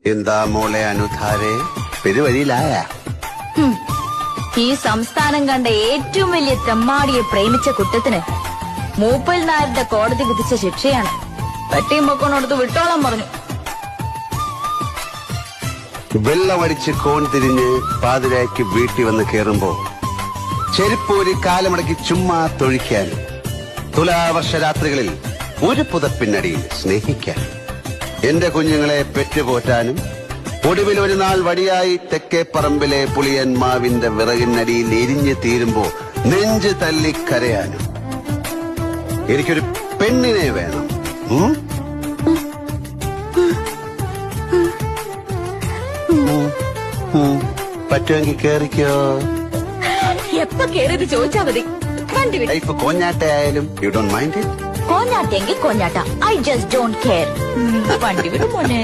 എന്താ മോളെ അനുധാരെ, പെരുവഴിയിലായ? ഈ സംസ്ഥാനം കണ്ട ഏറ്റവും വലിയ തെമ്മാടിയെ പ്രേമിച്ച കുറ്റത്തിന് മൂപ്പൽ നായരുടെ കോടതി വിധിച്ച ശിക്ഷയാണ്. പെട്ടിയും പൊക്കോണടുത്ത് വിട്ടോളം പറഞ്ഞു. വെള്ളമടിച്ച് കോൺ തിരിഞ്ഞ് പാതിരായ്ക്ക് വീട്ടിൽ വന്ന് കേറുമ്പോ ചെരുപ്പൂരി കാലമടക്കി ചുമ്മാ തൊഴിക്കാൻ, തുലാവർഷ രാത്രികളിൽ ഒരു പുതപ്പിനടിയിൽ സ്നേഹിക്കാൻ, എന്റെ കുഞ്ഞുങ്ങളെ പെറ്റുപോറ്റാനും ഒടുവിൽ ഒരു നാൾ വടിയായി തെക്കേ പറമ്പിലെ പുളിയൻ മാവിന്റെ വിറകിനടിയിൽ എരിഞ്ഞു തീരുമ്പോ നെഞ്ച് തല്ലിക്കരയാനും എനിക്കൊരു പെണ്ണിനെ വേണം. പറ്റുമെങ്കിൽ കേറിക്കോ. എപ്പോ കേറിയത് ചോദിച്ചാ മതി. ലൈഫ് കോഞ്ഞാട്ടയായാലും യു ഡോണ്ട് മൈൻഡ് ഇറ്റ്. കോഞ്ഞാട്ടെങ്കിൽ കോഞ്ഞാട്ട. I just don't care. വണ്ടി വിടും മോനെ.